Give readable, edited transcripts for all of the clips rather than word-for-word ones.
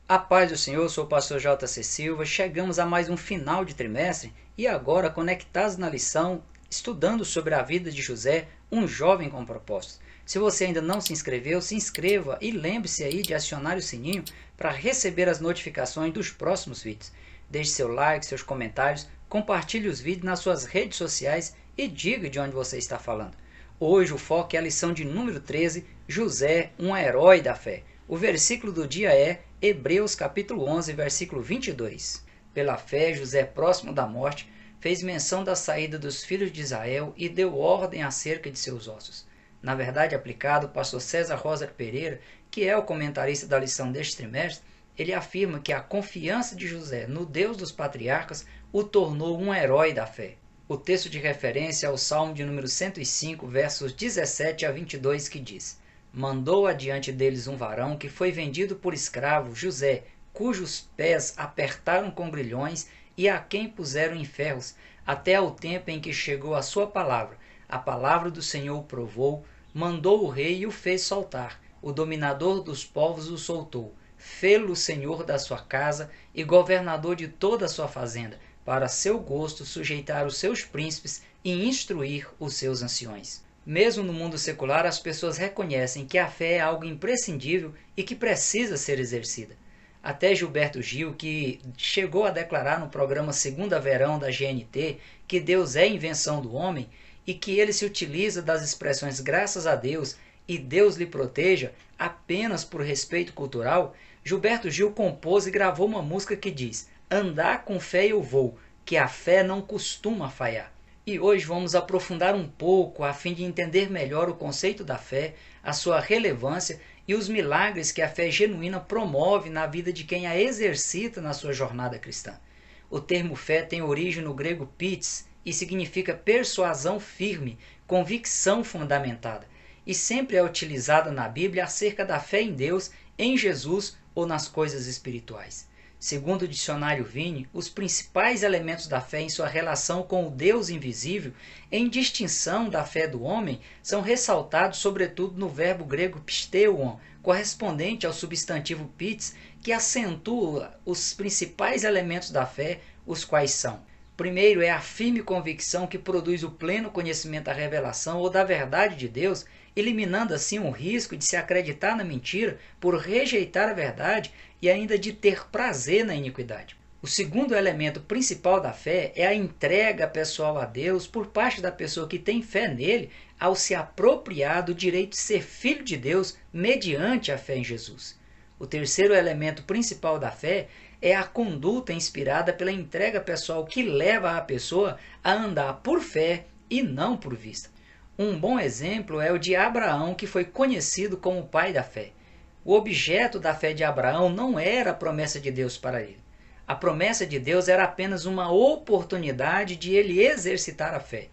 A paz do Senhor, sou o pastor J.C. Silva. Chegamos a mais um final de trimestre e agora conectados na lição, estudando sobre a vida de José, um jovem com propósito. Se você ainda não se inscreveu, se inscreva e lembre-se aí de acionar o sininho para receber as notificações dos próximos vídeos. Deixe seu like, seus comentários, compartilhe os vídeos nas suas redes sociais e diga de onde você está falando. Hoje o foco é a lição de número 13, José, um herói da fé. O versículo do dia é Hebreus capítulo 11, versículo 22. Pela fé, José, próximo da morte, fez menção da saída dos filhos de Israel e deu ordem acerca de seus ossos. Na verdade aplicado, o pastor César Rosa Pereira, que é o comentarista da lição deste trimestre, ele afirma que a confiança de José no Deus dos patriarcas o tornou um herói da fé. O texto de referência é o Salmo de número 105, versos 17 a 22, que diz: Mandou adiante deles um varão que foi vendido por escravo, José, cujos pés apertaram com grilhões e a quem puseram em ferros, até ao tempo em que chegou a sua palavra. A palavra do Senhor o provou, mandou o rei e o fez soltar. O dominador dos povos o soltou. Fê-lo senhor da sua casa e governador de toda a sua fazenda, para seu gosto sujeitar os seus príncipes e instruir os seus anciões. Mesmo no mundo secular, as pessoas reconhecem que a fé é algo imprescindível e que precisa ser exercida. Até Gilberto Gil, que chegou a declarar no programa Segunda Verão da GNT que Deus é invenção do homem e que ele se utiliza das expressões graças a Deus e Deus lhe proteja apenas por respeito cultural, Gilberto Gil compôs e gravou uma música que diz: Andar com fé eu vou, que a fé não costuma falhar. E hoje vamos aprofundar um pouco a fim de entender melhor o conceito da fé, a sua relevância e os milagres que a fé genuína promove na vida de quem a exercita na sua jornada cristã. O termo fé tem origem no grego pis e significa persuasão firme, convicção fundamentada, e sempre é utilizada na Bíblia acerca da fé em Deus, em Jesus ou nas coisas espirituais. Segundo o dicionário Vini, os principais elementos da fé em sua relação com o Deus invisível, em distinção da fé do homem, são ressaltados sobretudo no verbo grego pisteuon, correspondente ao substantivo pis, que acentua os principais elementos da fé, os quais são: primeiro é a firme convicção que produz o pleno conhecimento da revelação ou da verdade de Deus, eliminando assim o risco de se acreditar na mentira por rejeitar a verdade e ainda de ter prazer na iniquidade. O segundo elemento principal da fé é a entrega pessoal a Deus por parte da pessoa que tem fé nele ao se apropriar do direito de ser filho de Deus mediante a fé em Jesus. O terceiro elemento principal da fé é a conduta inspirada pela entrega pessoal que leva a pessoa a andar por fé e não por vista. Um bom exemplo é o de Abraão, que foi conhecido como o pai da fé. O objeto da fé de Abraão não era a promessa de Deus para ele. A promessa de Deus era apenas uma oportunidade de ele exercitar a fé.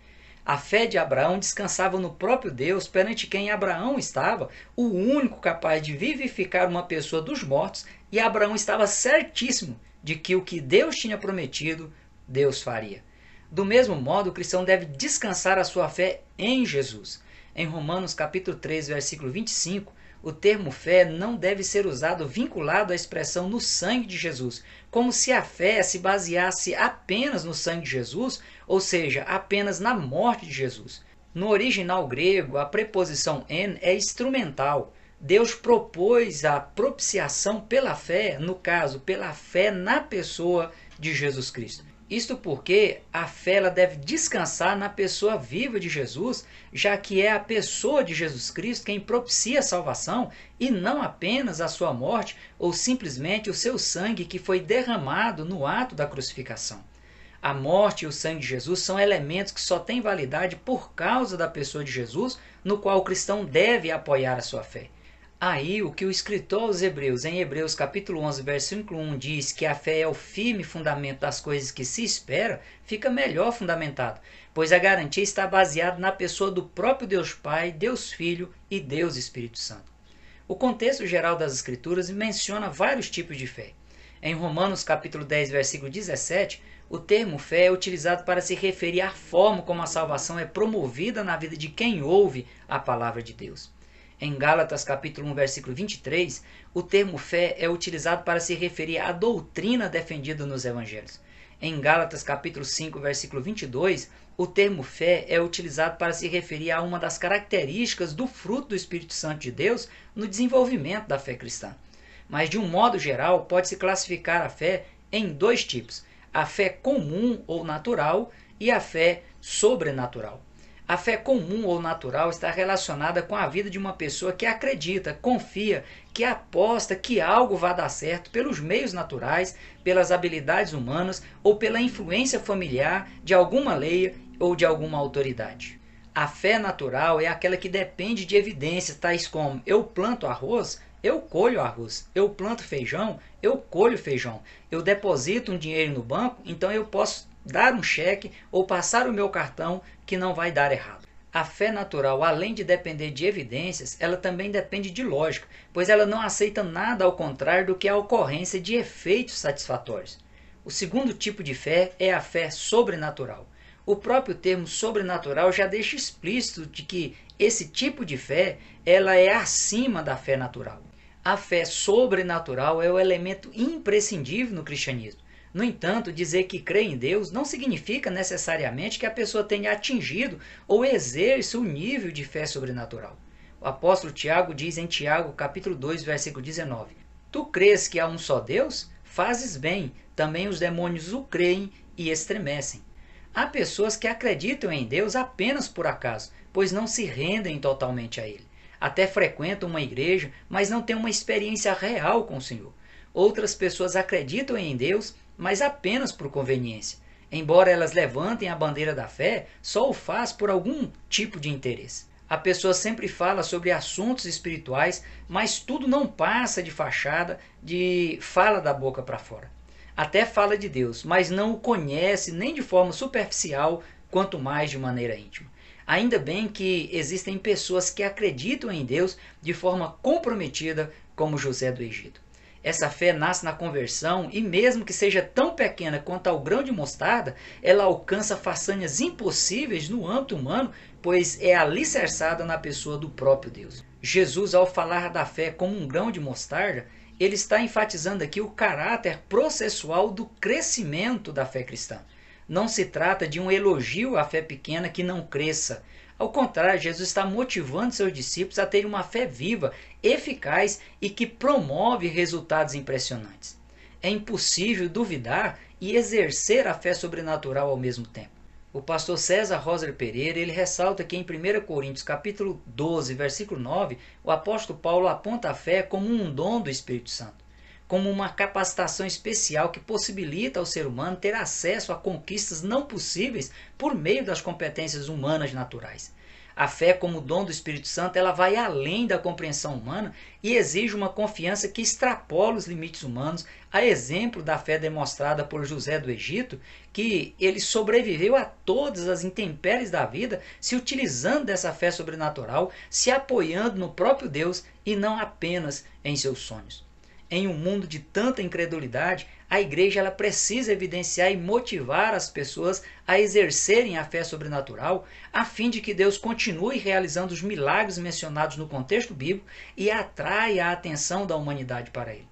A fé de Abraão descansava no próprio Deus, perante quem Abraão estava, o único capaz de vivificar uma pessoa dos mortos, e Abraão estava certíssimo de que o que Deus tinha prometido, Deus faria. Do mesmo modo, o cristão deve descansar a sua fé em Jesus. Em Romanos capítulo 3, versículo 25, o termo fé não deve ser usado vinculado à expressão no sangue de Jesus, como se a fé se baseasse apenas no sangue de Jesus, ou seja, apenas na morte de Jesus. No original grego, a preposição en é instrumental. Deus propôs a propiciação pela fé, no caso, pela fé na pessoa de Jesus Cristo. Isto porque a fé ela deve descansar na pessoa viva de Jesus, já que é a pessoa de Jesus Cristo quem propicia a salvação e não apenas a sua morte ou simplesmente o seu sangue que foi derramado no ato da crucificação. A morte e o sangue de Jesus são elementos que só têm validade por causa da pessoa de Jesus, no qual o cristão deve apoiar a sua fé. Aí, o que o escritor aos Hebreus, em Hebreus capítulo 11, versículo 1, diz que a fé é o firme fundamento das coisas que se espera, fica melhor fundamentado, pois a garantia está baseada na pessoa do próprio Deus Pai, Deus Filho e Deus Espírito Santo. O contexto geral das Escrituras menciona vários tipos de fé. Em Romanos capítulo 10, versículo 17, o termo fé é utilizado para se referir à forma como a salvação é promovida na vida de quem ouve a palavra de Deus. Em Gálatas capítulo 1, versículo 23, o termo fé é utilizado para se referir à doutrina defendida nos evangelhos. Em Gálatas capítulo 5, versículo 22, o termo fé é utilizado para se referir a uma das características do fruto do Espírito Santo de Deus no desenvolvimento da fé cristã. Mas, de um modo geral, pode-se classificar a fé em dois tipos: a fé comum ou natural e a fé sobrenatural. A fé comum ou natural está relacionada com a vida de uma pessoa que acredita, confia, que aposta que algo vai dar certo pelos meios naturais, pelas habilidades humanas ou pela influência familiar de alguma lei ou de alguma autoridade. A fé natural é aquela que depende de evidências tais como: eu planto arroz, eu colho arroz; eu planto feijão, eu colho feijão; eu deposito um dinheiro no banco, então eu posso dar um cheque ou passar o meu cartão que não vai dar errado. A fé natural, além de depender de evidências, ela também depende de lógica, pois ela não aceita nada ao contrário do que a ocorrência de efeitos satisfatórios. O segundo tipo de fé é a fé sobrenatural. O próprio termo sobrenatural já deixa explícito de que esse tipo de fé ela é acima da fé natural. A fé sobrenatural é o elemento imprescindível no cristianismo. No entanto, dizer que crê em Deus não significa necessariamente que a pessoa tenha atingido ou exerça o nível de fé sobrenatural. O apóstolo Tiago diz em Tiago, capítulo 2, versículo 19: Tu crês que há um só Deus? Fazes bem, também os demônios o creem e estremecem. Há pessoas que acreditam em Deus apenas por acaso, pois não se rendem totalmente a Ele. Até frequentam uma igreja, mas não têm uma experiência real com o Senhor. Outras pessoas acreditam em Deus, mas apenas por conveniência. Embora elas levantem a bandeira da fé, só o faz por algum tipo de interesse. A pessoa sempre fala sobre assuntos espirituais, mas tudo não passa de fachada, de fala da boca para fora. Até fala de Deus, mas não o conhece nem de forma superficial, quanto mais de maneira íntima. Ainda bem que existem pessoas que acreditam em Deus de forma comprometida, como José do Egito. Essa fé nasce na conversão e, mesmo que seja tão pequena quanto ao grão de mostarda, ela alcança façanhas impossíveis no âmbito humano, pois é alicerçada na pessoa do próprio Deus. Jesus, ao falar da fé como um grão de mostarda, ele está enfatizando aqui o caráter processual do crescimento da fé cristã. Não se trata de um elogio à fé pequena que não cresça. Ao contrário, Jesus está motivando seus discípulos a terem uma fé viva, eficaz e que promove resultados impressionantes. É impossível duvidar e exercer a fé sobrenatural ao mesmo tempo. O pastor César Roser Pereira ele ressalta que em 1 Coríntios capítulo 12, versículo 9, o apóstolo Paulo aponta a fé como um dom do Espírito Santo, como uma capacitação especial que possibilita ao ser humano ter acesso a conquistas não possíveis por meio das competências humanas naturais. A fé como dom do Espírito Santo ela vai além da compreensão humana e exige uma confiança que extrapola os limites humanos, a exemplo da fé demonstrada por José do Egito, que ele sobreviveu a todas as intempéries da vida se utilizando dessa fé sobrenatural, se apoiando no próprio Deus e não apenas em seus sonhos. Em um mundo de tanta incredulidade, a igreja ela precisa evidenciar e motivar as pessoas a exercerem a fé sobrenatural, a fim de que Deus continue realizando os milagres mencionados no contexto bíblico e atraia a atenção da humanidade para ele.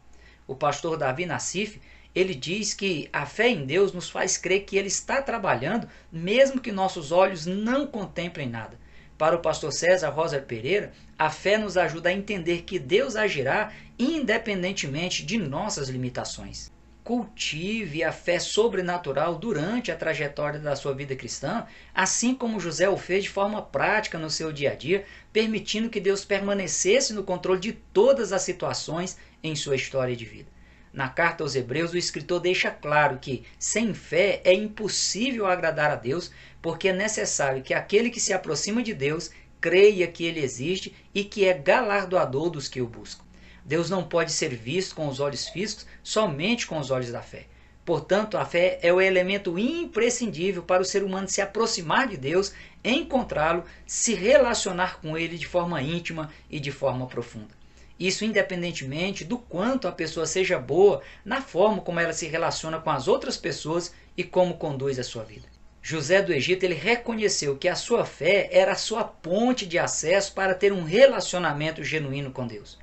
O pastor Davi Nassif, ele diz que a fé em Deus nos faz crer que ele está trabalhando, mesmo que nossos olhos não contemplem nada. Para o pastor César Roser Pereira, a fé nos ajuda a entender que Deus agirá independentemente de nossas limitações. Cultive a fé sobrenatural durante a trajetória da sua vida cristã, assim como José o fez de forma prática no seu dia a dia, permitindo que Deus permanecesse no controle de todas as situações em sua história de vida. Na carta aos Hebreus, o escritor deixa claro que, sem fé, é impossível agradar a Deus, porque é necessário que aquele que se aproxima de Deus creia que ele existe e que é galardoador dos que o buscam. Deus não pode ser visto com os olhos físicos, somente com os olhos da fé. Portanto, a fé é o elemento imprescindível para o ser humano se aproximar de Deus, encontrá-lo, se relacionar com ele de forma íntima e de forma profunda. Isso independentemente do quanto a pessoa seja boa na forma como ela se relaciona com as outras pessoas e como conduz a sua vida. José do Egito, ele reconheceu que a sua fé era a sua ponte de acesso para ter um relacionamento genuíno com Deus.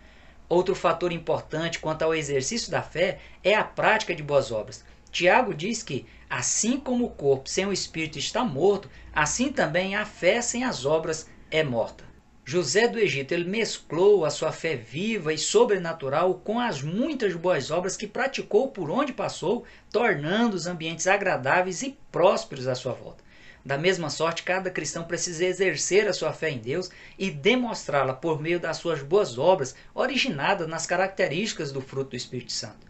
Outro fator importante quanto ao exercício da fé é a prática de boas obras. Tiago diz que, assim como o corpo sem o espírito está morto, assim também a fé sem as obras é morta. José do Egito, ele mesclou a sua fé viva e sobrenatural com as muitas boas obras que praticou por onde passou, tornando os ambientes agradáveis e prósperos à sua volta. Da mesma sorte, cada cristão precisa exercer a sua fé em Deus e demonstrá-la por meio das suas boas obras, originadas nas características do fruto do Espírito Santo.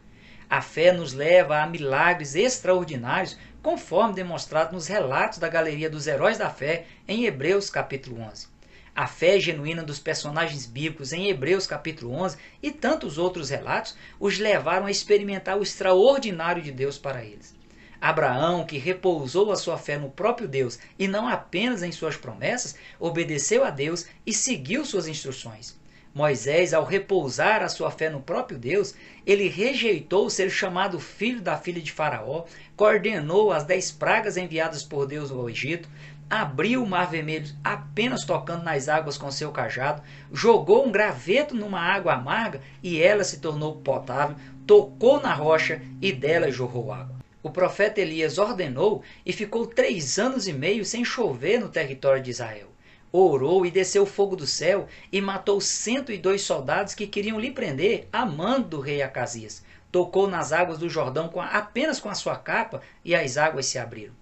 A fé nos leva a milagres extraordinários, conforme demonstrado nos relatos da galeria dos heróis da fé em Hebreus capítulo 11. A fé genuína dos personagens bíblicos em Hebreus capítulo 11 e tantos outros relatos os levaram a experimentar o extraordinário de Deus para eles. Abraão, que repousou a sua fé no próprio Deus e não apenas em suas promessas, obedeceu a Deus e seguiu suas instruções. Moisés, ao repousar a sua fé no próprio Deus, ele rejeitou ser chamado filho da filha de Faraó, coordenou as 10 pragas enviadas por Deus ao Egito, abriu o mar vermelho apenas tocando nas águas com seu cajado, jogou um graveto numa água amarga e ela se tornou potável, tocou na rocha e dela jorrou água. O profeta Elias ordenou e ficou 3 anos e meio sem chover no território de Israel. Orou e desceu fogo do céu e matou 102 soldados que queriam lhe prender a mando do rei Acasias. Tocou nas águas do Jordão apenas com a sua capa e as águas se abriram.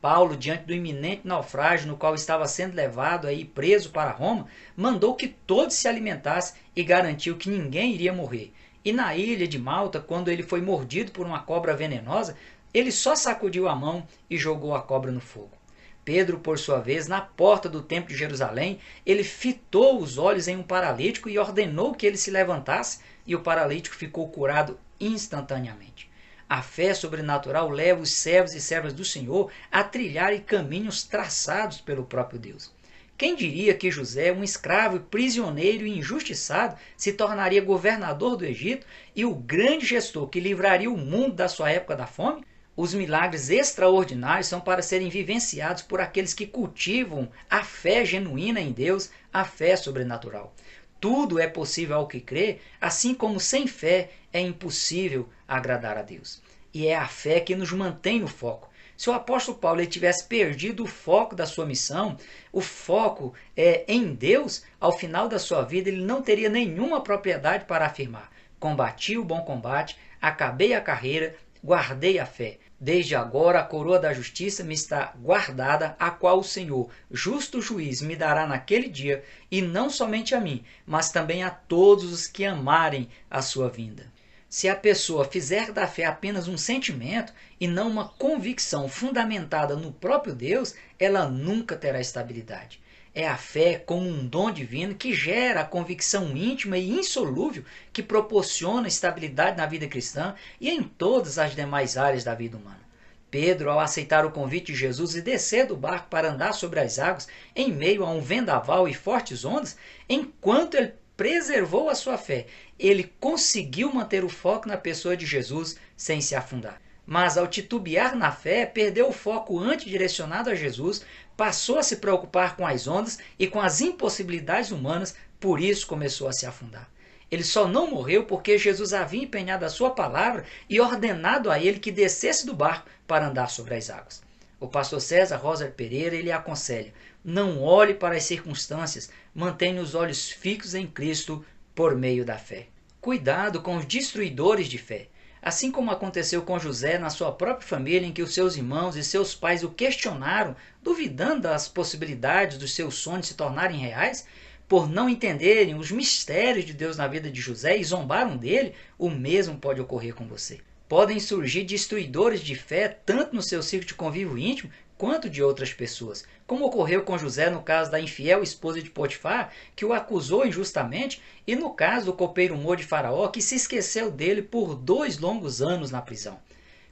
Paulo, diante do iminente naufrágio no qual estava sendo levado e preso para Roma, mandou que todos se alimentassem e garantiu que ninguém iria morrer. E na ilha de Malta, quando ele foi mordido por uma cobra venenosa, ele só sacudiu a mão e jogou a cobra no fogo. Pedro, por sua vez, na porta do templo de Jerusalém, ele fitou os olhos em um paralítico e ordenou que ele se levantasse, e o paralítico ficou curado instantaneamente. A fé sobrenatural leva os servos e servas do Senhor a trilharem caminhos traçados pelo próprio Deus. Quem diria que José, um escravo, prisioneiro e injustiçado, se tornaria governador do Egito e o grande gestor que livraria o mundo da sua época da fome? Os milagres extraordinários são para serem vivenciados por aqueles que cultivam a fé genuína em Deus, a fé sobrenatural. Tudo é possível ao que crê, assim como sem fé é impossível agradar a Deus. E é a fé que nos mantém no foco. Se o apóstolo Paulo ele tivesse perdido o foco da sua missão, o foco é em Deus, ao final da sua vida ele não teria nenhuma propriedade para afirmar: combati o bom combate, acabei a carreira, guardei a fé. Desde agora a coroa da justiça me está guardada, a qual o Senhor, justo juiz, me dará naquele dia, e não somente a mim, mas também a todos os que amarem a sua vinda. Se a pessoa fizer da fé apenas um sentimento e não uma convicção fundamentada no próprio Deus, ela nunca terá estabilidade. É a fé como um dom divino que gera a convicção íntima e insolúvel que proporciona estabilidade na vida cristã e em todas as demais áreas da vida humana. Pedro, ao aceitar o convite de Jesus e descer do barco para andar sobre as águas em meio a um vendaval e fortes ondas, enquanto ele preservou a sua fé, ele conseguiu manter o foco na pessoa de Jesus sem se afundar. Mas ao titubear na fé, perdeu o foco antes direcionado a Jesus, passou a se preocupar com as ondas e com as impossibilidades humanas, por isso começou a se afundar. Ele só não morreu porque Jesus havia empenhado a sua palavra e ordenado a ele que descesse do barco para andar sobre as águas. O pastor César Rosa Pereira ele aconselha: não olhe para as circunstâncias, mantenha os olhos fixos em Cristo por meio da fé. Cuidado com os destruidores de fé. Assim como aconteceu com José na sua própria família, em que os seus irmãos e seus pais o questionaram, duvidando das possibilidades dos seus sonhos se tornarem reais, por não entenderem os mistérios de Deus na vida de José e zombaram dele, o mesmo pode ocorrer com você. Podem surgir destruidores de fé tanto no seu círculo de convívio íntimo quanto de outras pessoas, como ocorreu com José no caso da infiel esposa de Potifar, que o acusou injustamente, e no caso do copeiro Mor de Faraó, que se esqueceu dele por 2 longos anos na prisão.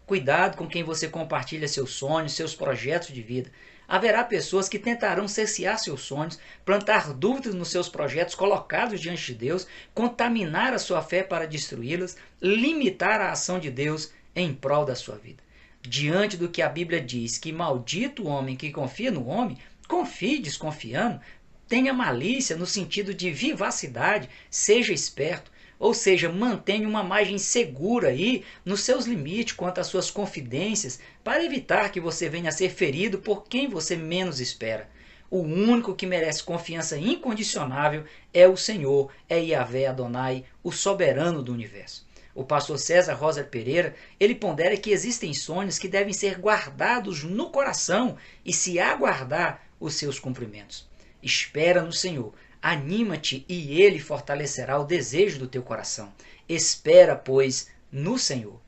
Cuidado com quem você compartilha seus sonhos, seus projetos de vida. Haverá pessoas que tentarão cercear seus sonhos, plantar dúvidas nos seus projetos colocados diante de Deus, contaminar a sua fé para destruí-las, limitar a ação de Deus em prol da sua vida. Diante do que a Bíblia diz, que maldito o homem que confia no homem, confie desconfiando, tenha malícia no sentido de vivacidade, seja esperto, ou seja, mantenha uma margem segura aí nos seus limites quanto às suas confidências, para evitar que você venha a ser ferido por quem você menos espera. O único que merece confiança incondicionável é o Senhor, é Yahvé Adonai, o soberano do universo. O pastor César Rosa Pereira, ele pondera que existem sonhos que devem ser guardados no coração e se aguardar os seus cumprimentos. Espera no Senhor, anima-te e Ele fortalecerá o desejo do teu coração. Espera, pois, no Senhor.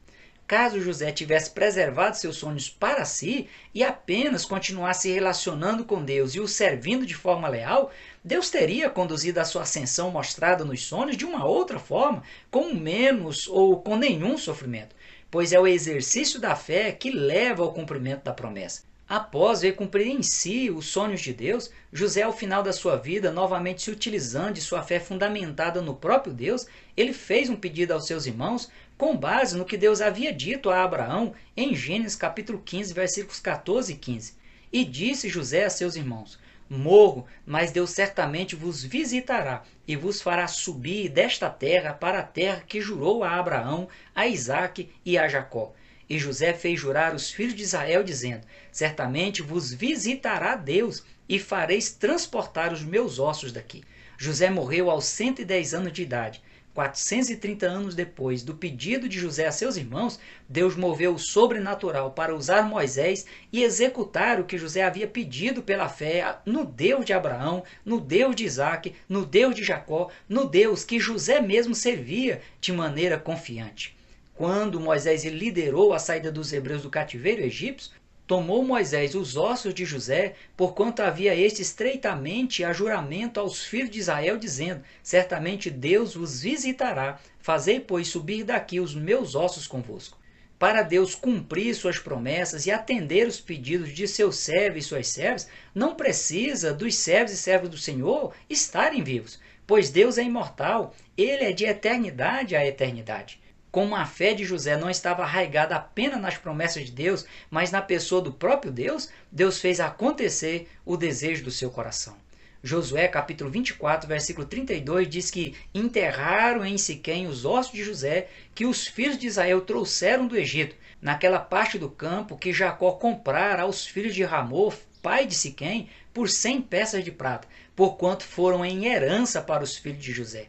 Caso José tivesse preservado seus sonhos para si e apenas continuasse se relacionando com Deus e o servindo de forma leal, Deus teria conduzido a sua ascensão mostrada nos sonhos de uma outra forma, com menos ou com nenhum sofrimento, pois é o exercício da fé que leva ao cumprimento da promessa. Após ver cumprir em si os sonhos de Deus, José, ao final da sua vida, novamente se utilizando de sua fé fundamentada no próprio Deus, ele fez um pedido aos seus irmãos com base no que Deus havia dito a Abraão em Gênesis capítulo 15, versículos 14 e 15. E disse José a seus irmãos: morro, mas Deus certamente vos visitará e vos fará subir desta terra para a terra que jurou a Abraão, a Isaque e a Jacó. E José fez jurar os filhos de Israel, dizendo: certamente vos visitará Deus, e fareis transportar os meus ossos daqui. José morreu aos 110 anos de idade. 430 anos depois do pedido de José a seus irmãos, Deus moveu o sobrenatural para usar Moisés e executar o que José havia pedido pela fé no Deus de Abraão, no Deus de Isaque, no Deus de Jacó, no Deus que José mesmo servia de maneira confiante. Quando Moisés liderou a saída dos hebreus do cativeiro egípcio, tomou Moisés os ossos de José, porquanto havia este estreitamente a juramento aos filhos de Israel, dizendo: certamente Deus vos visitará, fazei, pois, subir daqui os meus ossos convosco. Para Deus cumprir suas promessas e atender os pedidos de seus servos e suas servas, não precisa dos servos e servas do Senhor estarem vivos, pois Deus é imortal, Ele é de eternidade a eternidade. Como a fé de José não estava arraigada apenas nas promessas de Deus, mas na pessoa do próprio Deus, Deus fez acontecer o desejo do seu coração. Josué capítulo 24, versículo 32 diz que enterraram em Siquém os ossos de José que os filhos de Israel trouxeram do Egito, naquela parte do campo que Jacó comprara aos filhos de Ramor, pai de Siquém, por 100 peças de prata, porquanto foram em herança para os filhos de José.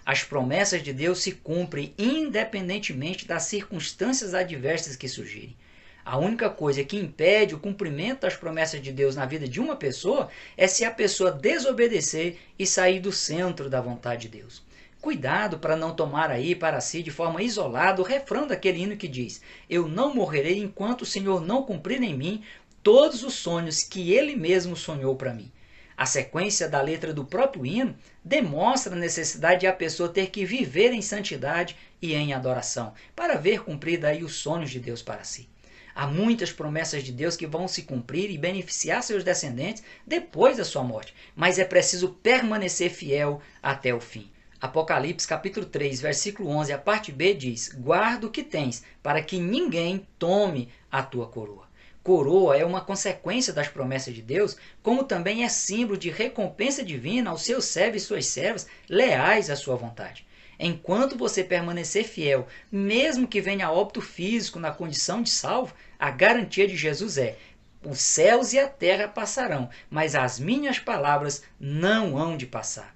As promessas de Deus se cumprem independentemente das circunstâncias adversas que surgirem. A única coisa que impede o cumprimento das promessas de Deus na vida de uma pessoa é se a pessoa desobedecer e sair do centro da vontade de Deus. Cuidado para não tomar aí para si de forma isolada o refrão daquele hino que diz: eu não morrerei enquanto o Senhor não cumprir em mim todos os sonhos que Ele mesmo sonhou para mim. A sequência da letra do próprio hino demonstra a necessidade de a pessoa ter que viver em santidade e em adoração, para ver cumprida aí os sonhos de Deus para si. Há muitas promessas de Deus que vão se cumprir e beneficiar seus descendentes depois da sua morte, mas é preciso permanecer fiel até o fim. Apocalipse capítulo 3, versículo 11, a parte B diz: guarda o que tens, para que ninguém tome a tua coroa. Coroa é uma consequência das promessas de Deus, como também é símbolo de recompensa divina aos seus servos e suas servas leais à sua vontade. Enquanto você permanecer fiel, mesmo que venha a óbito físico na condição de salvo, a garantia de Jesus é: os céus e a terra passarão, mas as minhas palavras não hão de passar.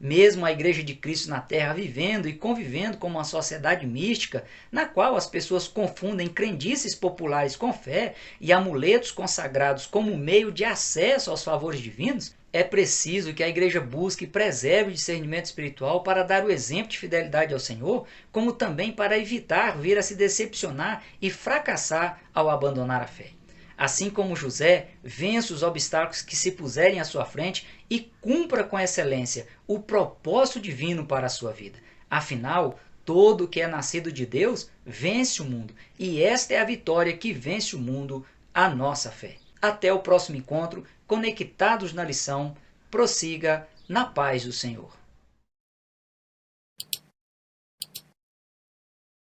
Mesmo a Igreja de Cristo na Terra vivendo e convivendo como uma sociedade mística, na qual as pessoas confundem crendices populares com fé e amuletos consagrados como meio de acesso aos favores divinos, é preciso que a Igreja busque e preserve o discernimento espiritual para dar o exemplo de fidelidade ao Senhor, como também para evitar vir a se decepcionar e fracassar ao abandonar a fé. Assim como José, vença os obstáculos que se puserem à sua frente e cumpra com excelência o propósito divino para a sua vida. Afinal, todo que é nascido de Deus vence o mundo, e esta é a vitória que vence o mundo, a nossa fé. Até o próximo encontro, conectados na lição, prossiga na paz do Senhor.